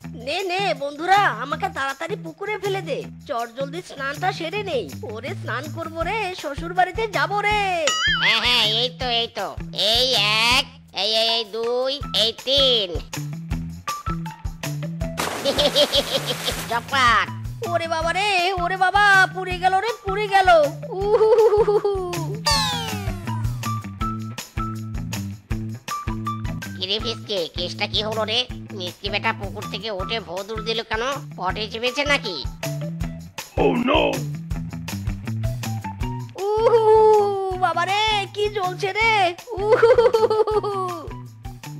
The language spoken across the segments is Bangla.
নে নে বন্ধুরা, আমাকে তাড়াতাড়ি পুকুরে ফেলে দে। চট জলদি স্নানটা সেরে নেই। ওরে স্নান করবো রে, শ্বশুর বাড়িতে যাবো রে। হ্যাঁ হ্যাঁ, এই তো এই এক, এই দুই, এই তিন। জপাট। ওরে বাবা রে, ওরে বাবা, পুড়ে গেল রে, পুড়ে গেল। উহুহুহুহু। কিরে ফিসকে, কেসটা কি হলো রে? মিষ্টি বেটা পুকুর থেকে উঠে ভোঁদুর দিল কেন? পটে চেপেছে নাকি? উহু, বাবা রে, কি জ্বলছে রে। উহুহুহুহু।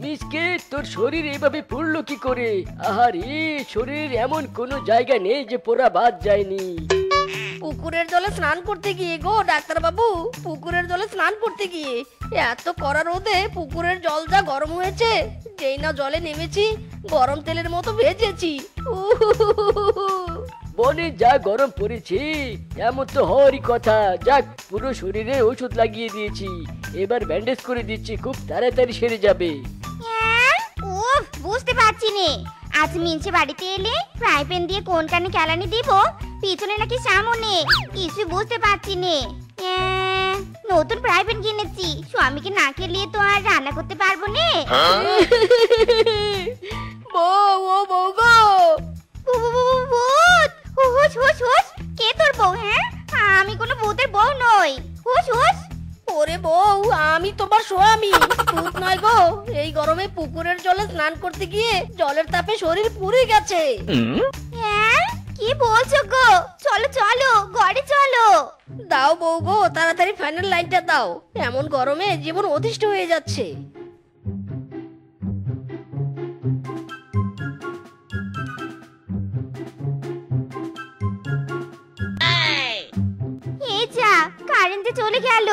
মিসকে, তোর শরীর এভাবে পুড়লো কি করে? আহারে, শরীরের এমন কোনো জায়গা নেই যে পোড়া বাদ যায়নি। পুকুরের জলে স্নান করতে গিয়ে গো ডাক্তার বাবু, পুকুরের জলে স্নান করতে গিয়ে এত কড়া রোদে পুকুরের জল যা গরম হয়েছে, যেই না জলে নেমেছি গরম তেলের মতো ভেজেছি। উহুহুহুহু। বনে যা গরম পড়েছে, এমন তো হওয়ারই কথা। যাক, পুরো শরীরে ওষুধ লাগিয়ে দিয়েছি, এবার ব্যান্ডেজ করে দিচ্ছি, খুব তাড়াতাড়ি সেরে যাবে। উফ, বুঝতে পারছি নে। আজ মিনছে বাড়িতে এলে ফ্রাই প্যান দিয়ে কোন কানে কেলানি দিব, পিছনে নাকি সামনে, কিছু বুঝতে পারছি নে। নতুন ফ্রাই প্যান কিনেছি, স্বামীকে না খেলিয়ে তো আর রান্না করতে পারবো নে। বউ, ও বউ গো। ভূত! হুস হুস হুস, কে তোর বউ? হ্যাঁ, আমি কোনো ভূতের বউ নই। হুস হুস। ওরে বউ, আমি তোমার স্বামী, ভূত নয় গো। এই গরমে পুকুরের জলে স্নান করতে গিয়ে জলের তাপে শরীর পুড়ে গেছে। হ্যাঁ, কি বলছো গো? চলো চলো, ঘরে চলো। দাও বউ গো, তাড়াতাড়ি ফাইনাল লাইনটা দাও, এমন গরমে জীবন অতিষ্ঠ হয়ে যাচ্ছে। এই যা, কারেন্টে চলে গেল।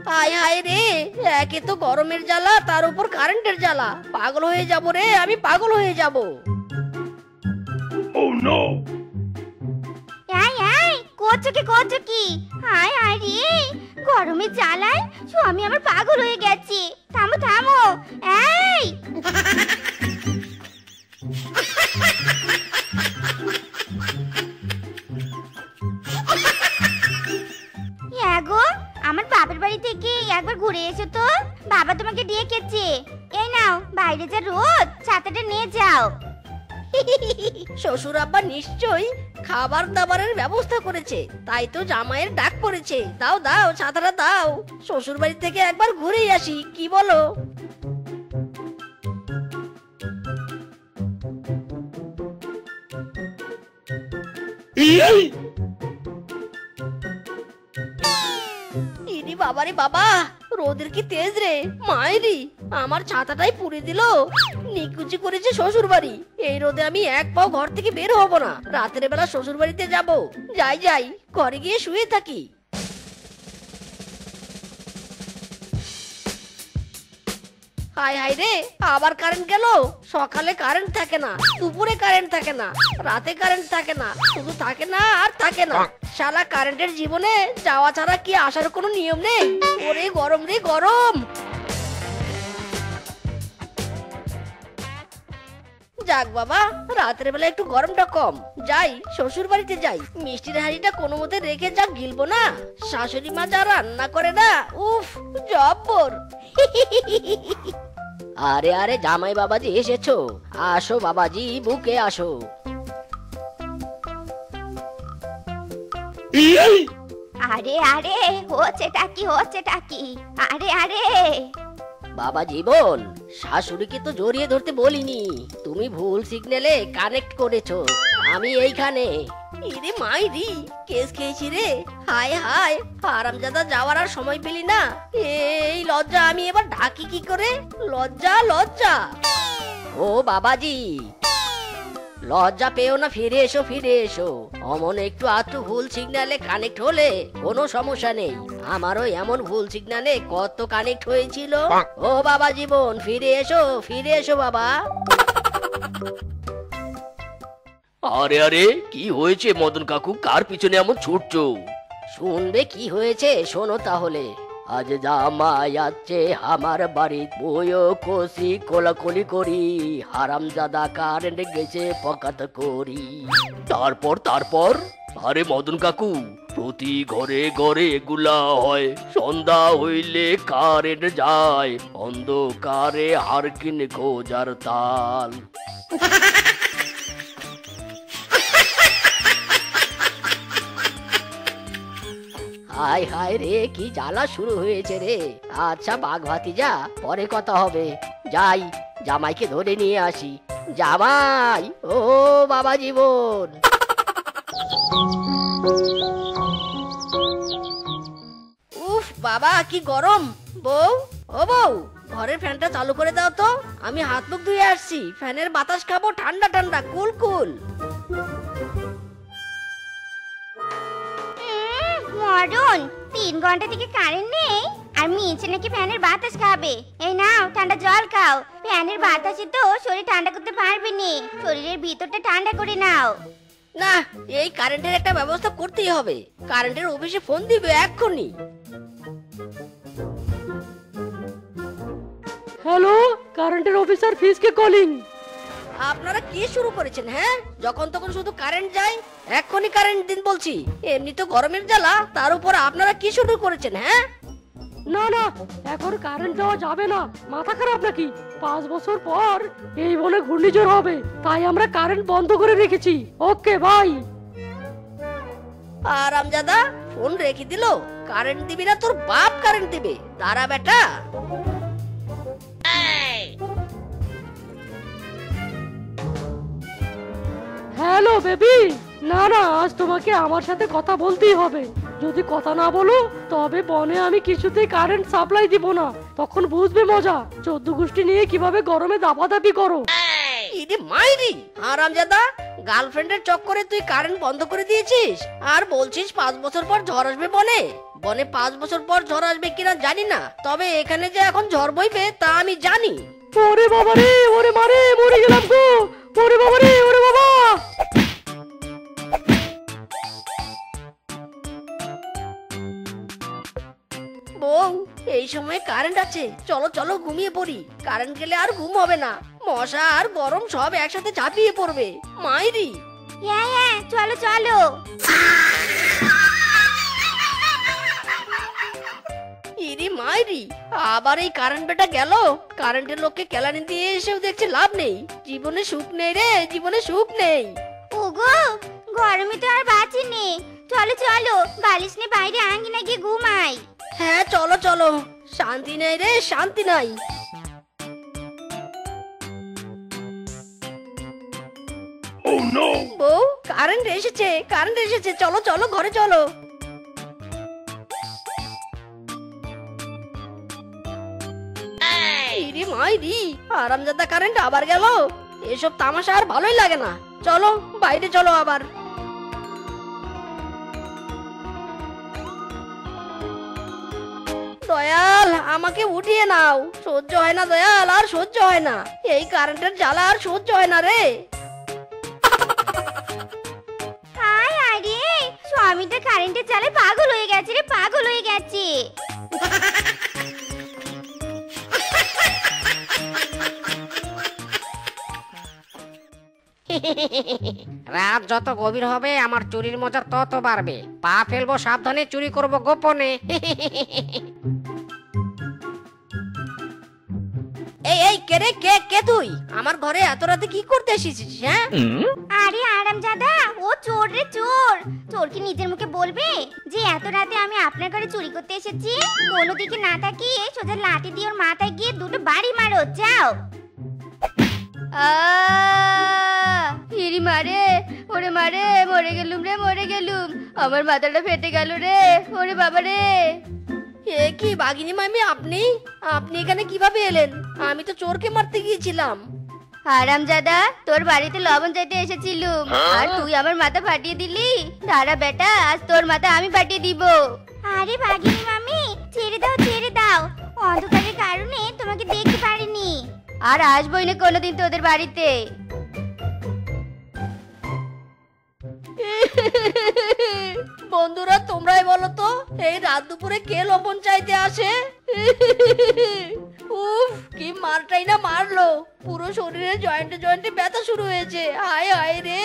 হায় হায় রে, একে তো গরমের জ্বালা, তার উপর কারেন্টের জ্বালা। পাগল হয়ে যাব রে, আমি পাগল হয়ে যাব। করছো কি? হায় হায় রে, গরমে জ্বালায় স্বামী আমার পাগল হয়ে গেছে। থামো থামো, এই গো, আমার বাবার বাড়ি থেকে একবার ঘুরে এসো তো, বাবা তোমাকে ডেকেছে। এই নাও, বাইরে যা রোদ, ছাতাটা নিয়ে যাও। শ্বশুর আব্বা নিশ্চয়ই খাবার দাবারের ব্যবস্থা করেছে, তাই তো জামাইয়ের ডাক পড়েছে। দাও দাও, ছাতাটা দাও, শ্বশুর বাড়ি থেকে একবার ঘুরেই আসি, কি বলো? ইরি বাবারে বাবা, রোদের কি তেজ রে, মায়েরি আমার ছাতাটাই পুড়ে দিল। নিকুচি করেছে শ্বশুর বাড়ি। এই রোদে আমি এক পাও ঘর থেকে বের হব না। রাতের বেলা শ্বশুর বাড়িতে যাব। যাই যাই, ঘরে গিয়ে শুয়ে থাকি। হায় হায় রে, আবার কারেন্ট গেল। সকালে কারেন্ট থাকে না, দুপুরে কারেন্ট থাকে না, রাতে কারেন্ট থাকে না, শুধু থাকে না আর থাকে না। শালা কারেন্টের জীবনে যাওয়া ছাড়া কি আসার কোনো নিয়ম নেই? ওরে গরম রে গরম। যাক বাবা, রাতের বেলা একটু গরমটা কম। যাই, শ্বশুর বাড়িতে যাই, মিষ্টির হাঁড়িটা কোনো মতে রেখে যা গিলবো না। শাশুড়ি মা যা রান্না করে না, উফ জব্বর। আরে আরে জামাই বাবাজি এসেছো, আসো বাবাজি, বুকে আসো। আরে আরে, হচ্ছেটা কি? আরে আরে, বাবা জীবন, শাশুড়িকে তো জড়িয়ে ধরতে বলিনি, তুমি ভুল সিগন্যালে কানেক্ট করেছো। আমি এইখানে। ইরে মাইরি, কেস খেয়েছি রে। হায় হায়, হারামজাদা যাওয়ার আর সময় পেলি না। এই লজ্জা আমি এবার ঢাকি কি করে? লজ্জা লজ্জা। ও বাবাজি, লজ্জা পেও না, ফিরে এসো ফিরে এসো। অমন একটু আধটু ভুল সিগন্যালে কানেক্ট হলে কোনো সমস্যা নেই। আমারও এমন ভুল সিগন্যালে কত কানেক্ট হয়েছিল। ও বাবা জীবন, ফিরে এসো বাবা। আরে আরে, কি হয়েছে মদন কাকু? কার পিছনে এমন ছুটছো? শুনবে কি হয়েছে, শোনো তাহলে। আজ জামাই আছে আমার বাড়ি বইও কষি কোলাকুলি করি হারামজাদা কারেন্ট গেছে পকাত করি। তারপর আরে মদন কাকু, প্রতি ঘরে ঘরে এগুলা হয়, সন্ধ্যা হইলে কারেন্ট যায়, অন্ধকারে হারকিন খোঁজার তাল। হায় হায় রে, কি জ্বালা শুরু হয়েছে রে। আচ্ছা বাঘ ভাতিজা, পরে কথা হবে। যাই জামাইকে ধরে নিয়ে আসি। জামাই, ও বাবা জীবন। উফ বাবা, কি গরম। বউ, ও বউ, ঘরের ফ্যানটা চালু করে দাও তো। আমি হাত মুখ ধুয়ে আসছি, ফ্যানের বাতাস খাবো, ঠান্ডা ঠান্ডা কুল কুল। মরণ, 3 ঘন্টা থেকে কারেন্ট নেই আর মিছে নাকি ফ্যানের বাতাস খাবে। এই নাও ঠান্ডা জল খাও। ফ্যানের বাতাসে তো শরীর ঠান্ডা করতে পারবে না, শরীরের ভিতরটা ঠান্ডা করে নাও। না, এই কারেন্টের একটা ব্যবস্থা করতেই হবে। কারেন্টের অফিসে ফোন দিবে এক্ষুনি। হ্যালো, কারেন্টের অফিসার ফিসকে কলিং। আপনারা কি শুরু করেছেন? হ্যাঁ, যখন তখন শুধু কারেন্ট যায়। এক্ষুনি কারেন্ট দিন বলছি। এমনি তো গরমের জ্বালা, তার উপর আপনারা কি শুরু করেছেন? হ্যাঁ, না না, এখন কারেন্ট দেওয়া যাবে না। মাথা খারাপ নাকি? 5 বছর পর এই বনে ঘূর্ণিঝড় হবে, তাই আমরা কারেন্ট বন্ধ করে রেখেছি। Okay bye. আরামজাদা ফোন রেখে দিল। কারেন্ট দিবি না তোর বাপ কারেন্ট দিবে। দাঁড়া বেটা। Hello baby. না না, আজ তোমাকে আমার সাথে কথা বলতেই হবে। যদি কথা না বলো তবে বনে আমি কিছুতেই কারেন্ট সাপ্লাই দিব না। তখন বুঝবে মজা, 14 গোষ্ঠী নিয়ে কিভাবে গরমে দাপাদাপি করো। ইরে মাইরি, আরামজাদা, গার্লফ্রেন্ডের চক্করে তুই কারেন্ট বন্ধ করে দিয়েছিস আর বলছিস 5 বছর পর ঝড় আসবে বনে। বনে 5 বছর পর ঝড় আসবে কিনা জানি না, তবে এখানে যে এখন ঝড় বইবে তা আমি জানি। ওরে বাবা রে, ওরে মারে, মরে গেলাম গো। ওরে বাবা রে, ওরে বাবা। বউ, এই সময় কারেন্ট আছে, চলো চলো ঘুমিয়ে পড়ি। কারেন্ট গেলে আর ঘুম হবে না, মশা আর গরম সব একসাথে ঝাঁপিয়ে পড়বে। মাইরি। হ্যাঁ হ্যাঁ, চলো চলো। ইরি মাইরি, আবার এই কারেন্ট বেটা গেল। কারেন্টের লোককে কেলানি দিয়ে এসেও দেখছি লাভ নেই। জীবনে সুখ নেই রে, জীবনে সুখ নেই। ওগো, গরমে তো আর বাঁচি নে। চলো চলো, বালিশ নিয়ে বাইরে আঙ্গিনা গিয়ে ঘুমাই। হ্যাঁ চলো চলো, শান্তি নেই রে, শান্তি নাই। বউ, কারেন্ট এসেছে, কারেন্ট এসেছে, চলো চলো ঘরে চলো। ইরে মাইরি, আরামজাদা কারেন্ট আবার গেল। এসব তামাশা আর ভালোই লাগে না। চলো বাইরে চলো আবার। দয়াল, আমাকে উঠিয়ে নাও। সহ্য হয় না দয়াল, আর সহ্য হয় না। এই কারেন্টের জ্বালা আর সহ্য হয় না রে। হায় আরে, স্বামীটা কারেন্টের জ্বালায় পাগল হয়ে গেছে রে, পাগল হয়ে গেছে। রাত যত গভীর হবে আমার চুরির মজা তত বাড়বে। পা ফেলবো সাবধানে, চুরি করব গোপনে। এই এই, কে রে, কে কে তুই? আমার ঘরে এত রাতে কি করতে এসেছিস? হ্যাঁ, আরে আরামজাদা, ও চোর রে চোর। চোর কি নিজের মুখে বলবে যে এত রাতে আমি আপনার ঘরে চুরি করতে এসেছি? কোনো দিকে না তাকিয়ে সোজা লাঠি দিয়ে ওর মাথায় গিয়ে 2টো বাড়ি মারো, যাও। ইরি মারে, ওরে মারে, মরে গেলুম রে, মরে গেলুম। আমার মাথাটা ফেটে গেল রে, ওরে বাবা রে। এ কি বাগিনী মামি, আপনি আপনি এখানে কিভাবে এলেন? আমি তো চোরকে মারতে গিয়েছিলাম। হারামজাদা, তোর বাড়িতে লবণ চাইতে এসেছিলুম আর তুই আমার মাথা ফাটিয়ে দিলি। দাঁড়া বেটা, আজ তোর মাথা আমি ফাটিয়ে দিব। আরে বাগিনী মামি, ছেড়ে দাও ছেড়ে দাও। অন্ধকারের কারণে তোমাকে দেখতে পারিনি, আর আসবোই না কোনোদিন তোদের বাড়িতে। বন্ধুরা তোমরাই বলো তো, এই রাত দুপুরে কে লবণ চাইতে আসে? উফ, কি মারটাই না মারলো, পুরো শরীরে জয়েন্টে জয়েন্টে ব্যথা শুরু হয়েছে। হায় হায় রে।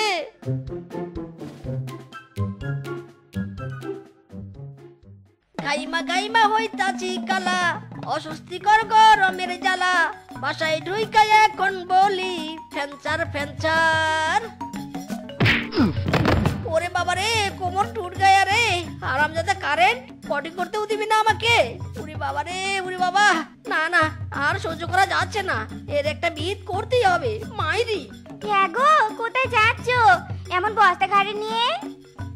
গাইমা গাইমা হইতাছি কালা, অস্বস্তিকর গরমের জ্বালা, বাসায় ঢুইকায় এখন বলি ফ্যানচার ফ্যানচার। ওরে বাবা রে, কোমর টুট গায়া রে, হারামজাদা কারেন্ট, পটি করতেও দিবি না আমাকে? উরি বাবা রে, উরি বাবা, না না আর সহ্য করা যাচ্ছে না, এর একটা বিহিত করতেই হবে। মাইরি গো, কোথায় যাচ্ছ এমন বস্তা ঘাড়ে নিয়ে?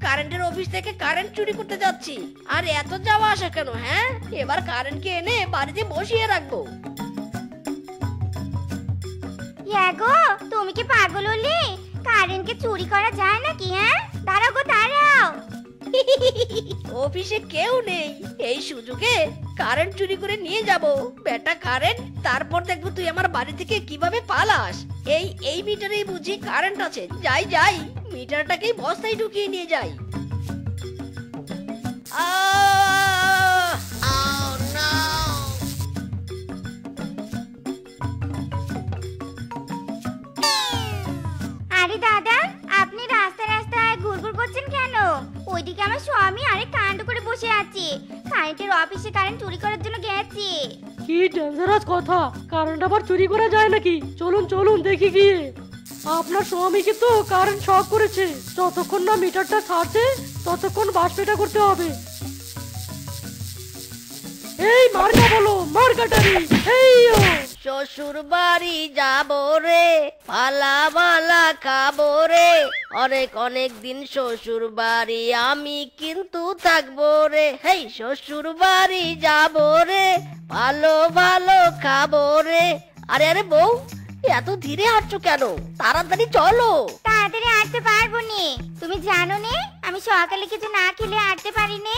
কারেন্টের অফিস থেকে কারেন্ট চুরি করতে যাচ্ছি। আর এত যাওয়া আসা কেন? হ্যাঁ, এবার কারেন্টকে এনে বাড়িতে বসিয়ে রাখবো। গো, তুমি কি পাগল হলে? কারেন্টকে চুরি করা যায় নাকি? হ্যাঁ, দাঁড়াও গো দাঁড়াও। অফিসে কেউ নেই, এই সুযোগে কারেন্ট চুরি করে নিয়ে যাব বেটা কারেন্ট। তারপর দেখবো তুই আমার বাড়ি থেকে কিভাবে পালাস। এই মিটারেই বুঝি কারেন্ট আছে। যাই যাই, মিটারটাকেই বস্তায় ঢুকিয়ে নিয়ে যাই। আরে দাদা, আপনি রাস্তায় রাস্তায় ঘুরঘুর করছেন কেন? ওইদিকে আমার স্বামী আরে কাণ্ড করে বসে আছে। কারেন্টের অফিসে কারেন্ট চুরি করার জন্য গেছে। কি ডেঞ্জারাস কথা, কারেন্ট আবার চুরি করা যায় নাকি? চলুন চলুন দেখি গিয়ে। আপনার স্বামীকে তো কারেন্ট শক করেছে, যতক্ষণ না মিটারটা ছাড়ছে ততক্ষণ বাসপেটা করতে হবে। এই মার্কা বলো, মার্কাটারি। এই শ্বশুর বাড়ি যাবো রে, পালা মালা খাবো রে, অনেক অনেক দিন শ্বশুর বাড়ি আমি কিন্তু থাকবো রে। হেই শ্বশুর বাড়ি যাবো রে, ভালো ভালো খাবো রে। আরে আরে বউ, এত ধীরে হাঁটছো কেন? তাড়াতাড়ি চলো। তাড়াতাড়ি হাঁটতে পারবো নে, তুমি জানো নে আমি সকালে কিছু না খেলে হাঁটতে পারি নে।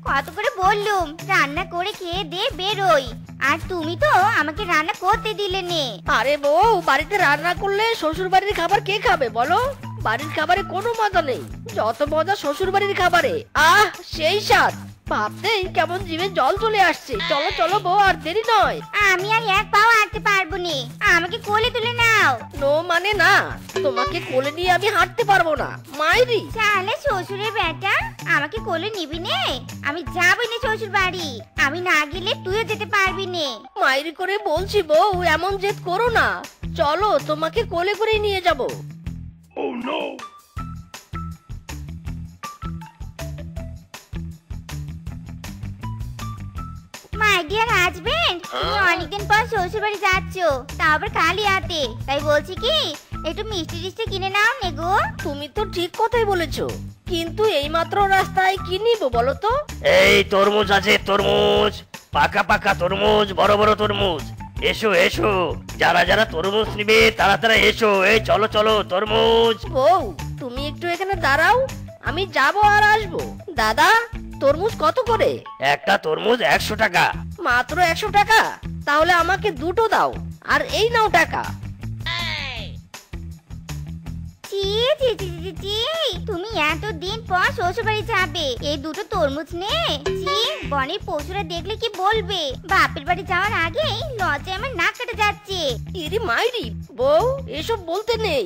কত করে বললুম রান্না করে খেয়ে দে বেরোই, আর তুমি তো আমাকে রান্না করতে দিলে নে। আরে বউ, বাড়িতে রান্না করলে শ্বশুর বাড়ির খাবার কে খাবে বলো? বাড়ির খাবারে কোনো মজা নেই, যত মজা শ্বশুর বাড়ির খাবারে। আহ, সেই স্বাদ, ভাবতেই কেমন জিভে জল চলে আসছে। চলো চলো বউ, আর দেরি নয়। আমি আর এক পাও হাঁটতে পারবো নে, আমাকে কোলে তুলে নাও। নো মানে না, তোমাকে কোলে নিয়ে আমি হাঁটতে পারবো না। মাইরি তাহলে শ্বশুরের বেটা, আমাকে কোলে নিবি নে? আমি যাবই না শ্বশুর বাড়ি, আমি না গেলে তুইও যেতে পারবি নে। মাইরি করে বলছি বউ, এমন জেদ করো না। চলো, তোমাকে কোলে করে নিয়ে যাব। মাই ডিয়ার হাজবেন্ড, তুমি অনেকদিন পর শ্বশুর বাড়ি যাচ্ছ, তাও আবার খালি হাতে। তাই বলছি কি, একটু মিষ্টি টিষ্টি কিনে নাও নে গো। তুমি তো ঠিক কথাই বলেছো, কিন্তু এইমাত্র রাস্তায় কি নিবো বলো তো? এই তরমুজ আছে, তরমুজ, পাকা পাকা তরমুজ, বড় বড় তরমুজ। এসো এসো, যারা যারা তরমুজ নিবে তারা তারা এসো। এই চলো চলো, তরমুজ। বউ, তুমি একটু এখানে দাঁড়াও, আমি যাবো আর আসবো। দাদা, তরমুজ কত করে? একটা তরমুজ 100 টাকা। মাত্র 100 টাকা? তাহলে আমাকে দুটো দাও, আর এই নাও টাকা। চি চি চি চি চি, তুমি এতদিন পর শ্বশুর বাড়ি যাবে, এই দুটো তরমুজ নে। চি, বনের পশুরা দেখলে কি বলবে? বাপের বাড়ি যাওয়ার আগেই লজ্জায় আমার নাক কেটে যাচ্ছে। ইরি মাইরি, বউ এসব বলতে নেই।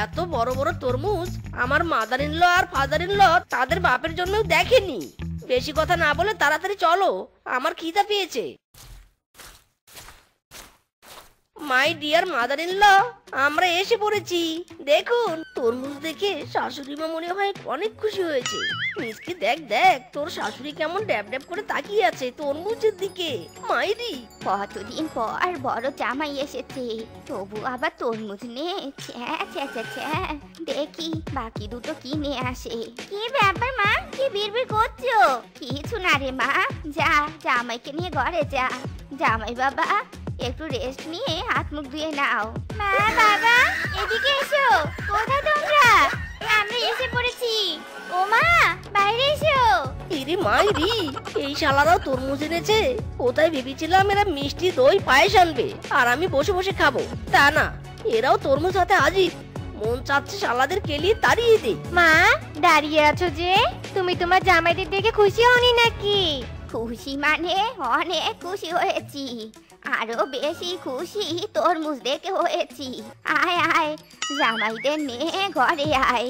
এত বড় বড় তরমুজ আমার মাদার ইন ল আর ফাদার ইন ল তাদের বাপের জন্যও দেখেনি। বেশি কথা না বলে তাড়াতাড়ি চলো, আমার খিদা পেয়েছে। My dear mother in law, আমরা এসে পড়েছি। দেখুন, তরমুজ দেখে শাশুড়ি মা মনে হয় অনেক খুশি হয়েছে। মিসকে দেখ দেখ, তোর শাশুড়ি কেমন ড্যাব ড্যাব করে তাকিয়ে আছে তরমুজের দিকে। মাইরি, কতদিন পর বড় জামাই এসেছে, তবু আবার তরমুজ নে। ছ্যা ছ্যা ছ্যা ছ্যা, দেখি বাকি দুটো কি নিয়ে আসে। কি ব্যাপার মা, কি বিড়বিড় করছো? কিছু না রে মা, যা জামাইকে নিয়ে ঘরে যা। জামাই বাবা, একটু রেস্ট নিয়ে হাত মুখ ধুয়ে নাও। মা বাবা, এদিকে এসো। কোথায় তোমরা? আমরা এসে পড়েছি। ও মা, বাইরে এসো। ইরি মাইরি, এই শালারাও তরমুজ এনেছে। কোথায় ভেবেছিলাম এরা মিষ্টি দই পায়েস আনবে আর আমি বসে বসে খাবো, তা না, এরাও তরমুজ হাতে হাজির। মন চাচ্ছে শালাদের কেলিয়ে তাড়িয়ে দিই। মা, দাঁড়িয়ে আছো যে? তুমি তোমার জামাইদের দেখে খুশি হওনি নাকি? খুশি মানে অনেক খুশি হয়েছি, আরো বেশি খুশি তরমুজ দেখে হয়েছি। আয় আয়, জামাইদের নিয়ে ঘরে আয়,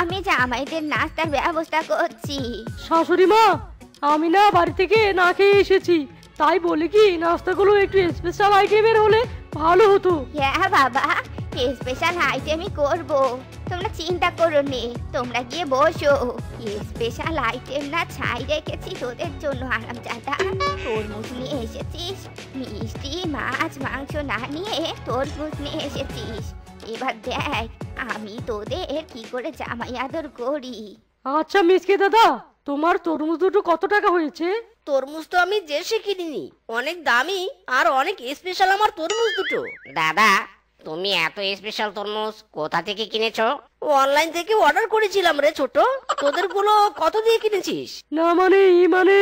আমি জামাইদের নাস্তার ব্যবস্থা করছি। শাশুড়ি মা, আমি না বাড়ি থেকে না খেয়ে এসেছি, তাই বলি কি নাস্তাগুলো একটু স্পেশাল আইটেমের হলে ভালো হতো। হ্যাঁ বাবা, স্পেশাল আইটেমই করব, তোমরা চিন্তা করো নে, তোমরা গিয়ে বসো। স্পেশাল আইটেম না ছাই রেখেছি তোদের জন্য হারামজাদা। তরমুজ নিয়ে এসেছিস, মিষ্টি মাছ মাংস না নিয়ে তরমুজ নিয়ে এসেছিস। এবার দেখ আমি তোদের কি করে জামাই আদর করি। আচ্ছা মিসকে দাদা, তোমার তরমুজ দুটো কত টাকা হয়েছে? তরমুজ তো আমি দেশে কিনিনি, অনেক দামি আর অনেক স্পেশাল আমার তরমুজ দুটো। দাদা, তুমি এত স্পেশাল তরমুজ কোথা থেকে কিনেছো? অনলাইন থেকে অর্ডার করেছিলাম রে ছোট। তোদের গুলো কত দিয়ে কিনেছিস? না মানে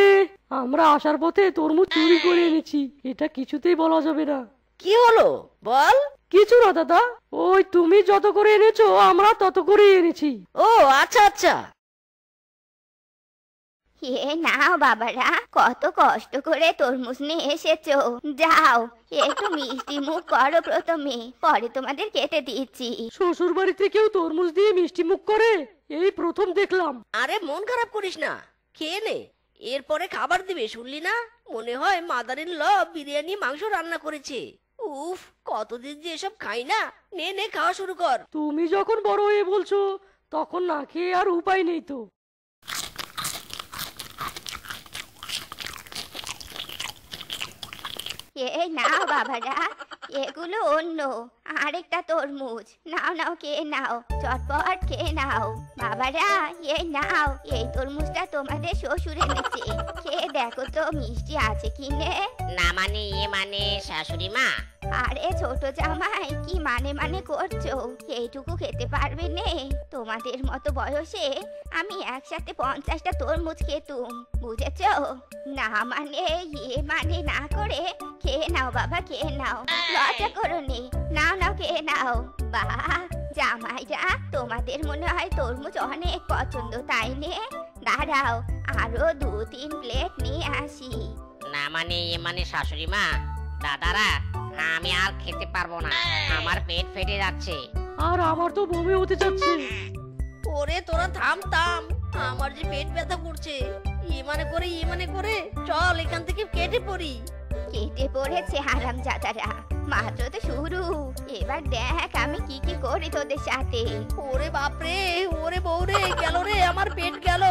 আমরা আসার পথে তরমুজ চুরি করে এনেছি, এটা কিছুতেই বলা যাবে না। কি হলো বল? কিছু না দাদা, ওই তুমি যত করে এনেছো আমরা তত করে এনেছি। ও আচ্ছা আচ্ছা। এ নাও বাবারা, কত কষ্ট করে তরমুজ নিয়ে এসেছো। যাও একটু মিষ্টি মুখ করো প্রথমে, পরে তোমাদের কেটে দিচ্ছি। শ্বশুর বাড়িতে কেউ তরমুজ দিয়ে মিষ্টি মুখ করে এই প্রথম দেখলাম। আরে মন খারাপ করিস না, খেয়ে নে, এরপরে খাবার দিবে শুনলি না? মনে হয় মাদার ইন ল বিরিয়ানি মাংস রান্না করেছে। উফ, কতদিন যে এসব খাই না। নে নে, খাওয়া শুরু কর। তুমি যখন বড় হয়ে বলছো তখন না খেয়ে আর উপায় নেই তো। এই নাও বাবারা, এগুলো অন্য আরেকটা তরমুজ। নাও নাও, খেয়ে নাও, চটপট খেয়ে নাও। বাবারা এই নাও, এই তরমুজটা তোমাদের শ্বশুর এনেছে, খেয়ে দেখো তো মিষ্টি আছে কিনে। না মানে শাশুড়ি মা। আরে ছোট জামাই, কি মানে করছো? এইটুকু খেতে পারবে নে? তোমাদের মতো বয়সে আমি একসাথে 50টা তরমুজ খেতুম, বুঝেছো? না মানে না করে খেয়ে নাও বাবা, খেয়ে নাও, লজ্জা করো নে। নাও নাও, খেয়ে নাও। বাহ জামাইরা, তোমাদের মনে হয় তরমুজ অনেক পছন্দ তাই নে? দাঁড়াও, আরো 2-3 প্লেট নিয়ে আসি। না মানে শাশুড়ি মা, দাদারা, আমি আর খেতে পারবো না, আমার পেট ফেটে যাচ্ছে। আর আমার তো বমি হতে যাচ্ছে। ওরে তোরা থাম থাম, আমার যে পেট ব্যথা করছে। ইয়ে মানে করে চল এখান থেকে কেটে পড়ি। কেটে পড়েছে হারামজাদারা, মাত্র তো শুরু। এবার দেখ আমি কি কি করি তোদের সাথে। ওরে বাপরে, ওরে বউরে, গেল রে আমার পেট গেল।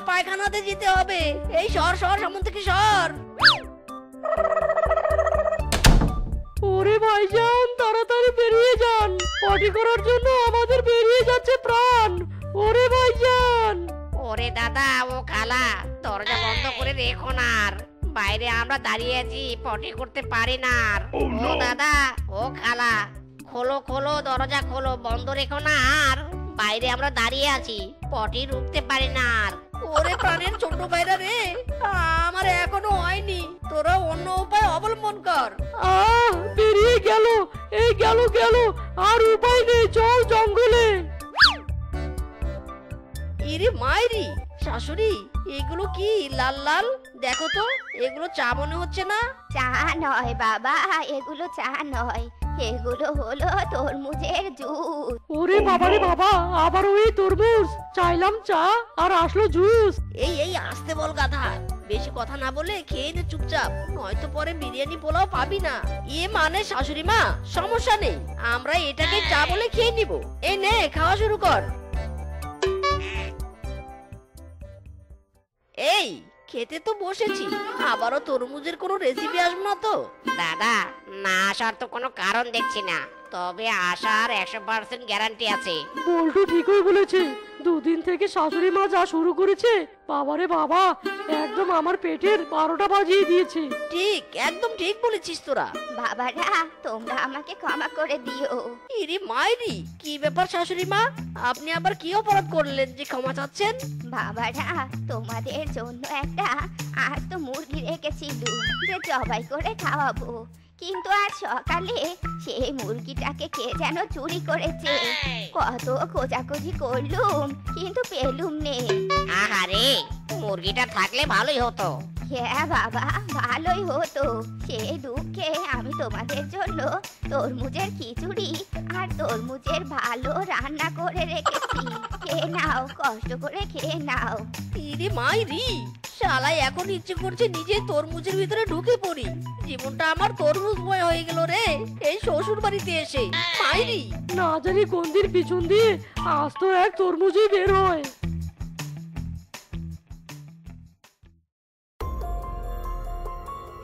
পায়খানাতে যেতে হবে। এই সর সামন থেকে সর। ওরে ভাইজান, তাড়াতাড়ি বেরিয়ে যান, পটি করার জন্য আমাদের বেরিয়ে যাচ্ছে প্রাণ। ওরে ভাইজান। ওরে দাদা ও খালা, দরজা বন্ধ করে রেখো না, আর বাইরে আমরা দাঁড়িয়ে আছি, পটি করতে পারি না আর। ও দাদা ও খালা, খোলো দরজা খোলো, বন্ধ রেখো না আর, বাইরে আমরা দাঁড়িয়ে আছি, পটি রুখতে পারি না আর। ওরে প্রাণের ছোট ভাইরা রে, আমার এখনো হয়নি, তোরা অন্য উপায় অবলম্বন কর। বেরিয়ে গেল, এই গেল, আর উপায় নেই, চল জঙ্গলে। ইরে মাইরি, শাশুড়ি, এগুলো কি লাল লাল? দেখো তো, এগুলো চা মনে হচ্ছে না? চা নয় বাবা, এগুলো চা নয়, এগুলো হলো তরমুজের জুস। ওরে বাবারে বাবা, আবারও এই তরমুজ! চাইলাম চা আর আসলো জুস। এই আসতে বল গাধা, বেশি কথা না বলে খেয়ে নে চুপচাপ, নয়তো পরে বিরিয়ানি পোলাও পাবি না। মানে শাশুড়ি মা, সমস্যা নেই, আমরা এটাকে চা বলে খেয়ে নিব। এই নে, খাওয়া শুরু কর। এই খেতে তো বসেছি, আবারও তরমুজের কোনো রেসিপি আসবে না তো? দাদা, না আসার তো কোনো কারণ দেখছি না, তবে আসার 100% গ্যারান্টি আছে। বল্টু ঠিকই বলেছে, দুদিন থেকে শাশুড়ি মা যা শুরু করেছে, বাবারে বাবা, একদম আমার পেটের 12টা বাজিয়ে দিয়েছে। ঠিক, একদম ঠিক বলেছিস তোরা। বাবারা তোমরা আমাকে ক্ষমা করে দিও। ইরে মাইরি, কি ব্যাপার শাশুড়ি মা, আপনি আবার কি অপরাধ করলেন যে ক্ষমা চাচ্ছেন? বাবারা তোমাদের জন্য একটা আস্ত মুরগি রেখেছিল যে জবাই করে খাওয়াবো, কিন্তু আজ সকালে সেই মুরগিটাকে কে যেন চুরি করেছে। কত খোঁজাখুঁজি করলুম কিন্তু পেলুম নে। আহারে, মুরগিটা থাকলে ভালোই হতো। হ্যাঁ বাবা, ভালোই হতো। সেই দুঃখে আমি তোমাদের জন্য তরমুজের খিচুড়ি আর তরমুজের ভালো রান্না করে রেখেছি। খেয়ে নাও, কষ্ট করে খেয়ে নাও। ইরে মাইরি, শালা এখন ইচ্ছে করছে নিজে তরমুজের ভিতরে ঢুকে পড়ি। জীবনটা আমার তরমুজময় হয়ে গেল রে এই শ্বশুর বাড়িতে এসে। মাইরি, না জানি কোন দিন পিছন দিয়ে আজ তো এক তরমুজই বের হয়।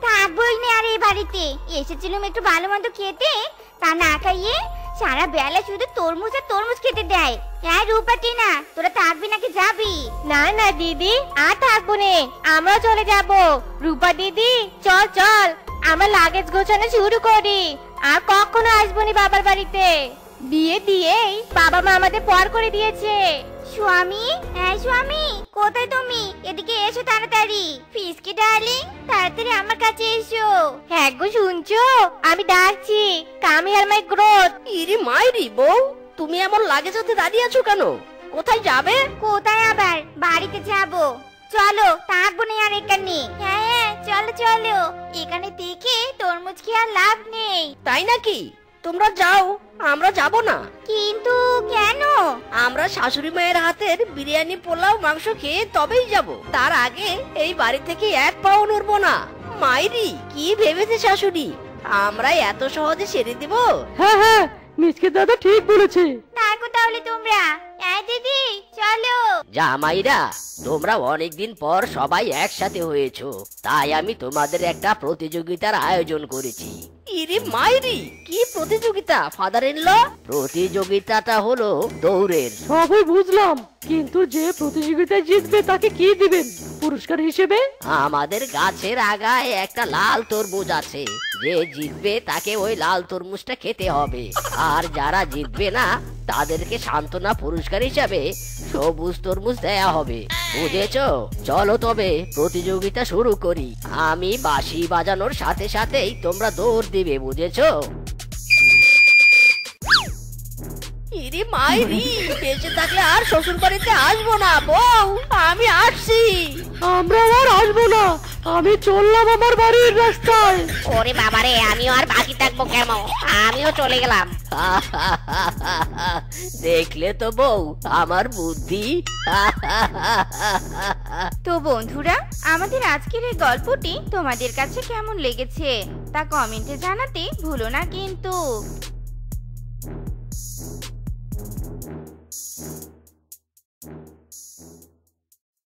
থাকবোই না আর এই বাড়িতে। এসেছিলাম একটু ভালো মন্দ খেতে, তা না খাইয়ে সারা বেলা শুধু তরমুজ আর তরমুজ খেতে দেয়। হ্যাঁ রূপাটি না, তোরা থাকবি নাকি যাবি? না না দিদি, আর থাকবো নে, আমরা চলে যাব। রূপা দিদি চল চল, আমরা লাগেজ গোছানো শুরু করি। আর কখনো আসবো না বাবার বাড়িতে। বিয়ে দিয়েই বাবা মা আমাদের পর করে দিয়েছে। স্বামী, হ্যাঁ স্বামী, কোথায় তুমি? এদিকে এসো তাড়াতাড়ি। ফিসকি ডার্লিং, তাড়াতাড়ি আমার কাছে এসো। হ্যাঁ গো, শুনছো? আমি ডাকছি, কাম হিয়ার মাই গ্রোথ। ইরে মাইরি বউ, তুমি এমন লাগেজ হাতে দাঁড়িয়ে আছো কেন? কোথায় যাবে? কোথায় আবার? বাড়িতে যাব। চলো, থাকবো না আর এখানে। হ্যাঁ হ্যাঁ, চলো চলো। এখানে থেকে তরমুজ খেয়ে আর লাভ নেই। তাই নাকি? তোমরা যাও, আমরা যাব না। কিন্তু কেন? আমরা শাশুড়ি মায়ের হাতের বিরিয়ানি পোলাও মাংস খেয়ে তবেই যাব। তার আগে এই বাড়ি থেকে এক পাও নড়বো না। মাইরি, কি ভেবেছে শাশুড়ি আমরা এত সহজে ছেড়ে দিব? হ্যাঁ হ্যাঁ, মিসকে দাদা ঠিক বলেছে। থাকো তাহলে তোমরা। হ্যাঁ দিদি, চলো। জামাইরা, তোমরা অনেকদিন পর সবাই একসাথে হয়েছো, তাই আমি তোমাদের একটা প্রতিযোগিতার আয়োজন করেছি। ইরে মাইরি, কি প্রতিযোগিতা ফাদার ইন ল? প্রতিযোগিতাটা হলো দৌড়ের। সবই বুঝলাম, কিন্তু যে প্রতিযোগিতায় জিতবে তাকে কি দিবেন পুরস্কার হিসেবে? আমাদের গাছের আগায় একটা লাল তরমুজ আছে, যে জিতবে তাকে ওই লাল তরমুজটা খেতে হবে। আর যারা জিতবে না তাদেরকে সান্ত্বনা পুরস্কার হিসাবে সবুজ তরমুজ দেয়া হবে। বুঝেছো? চলো তবে প্রতিযোগিতা শুরু করি। আমি বাঁশি বাজানোর সাথে সাথেই তোমরা দৌড় দিবে, বুঝেছো? ইরে মাইরি, বেঁচে থাকলে আর শ্বশুর বাড়িতে আসবো না বউ, আমি আসছি। আমরা আর আসবো না, আমি চললাম আমার বাড়ির রাস্তায়। ওরে বাবারে, আমিও আর বাকি থাকবো কেন? আমিও চলে গেলাম। দেখলে তো বউ আমার বুদ্ধি। তো বন্ধুরা, আমাদের আজকের এই গল্পটি তোমাদের কাছে কেমন লেগেছে তা কমেন্টে জানাতে ভুলো না কিন্তু।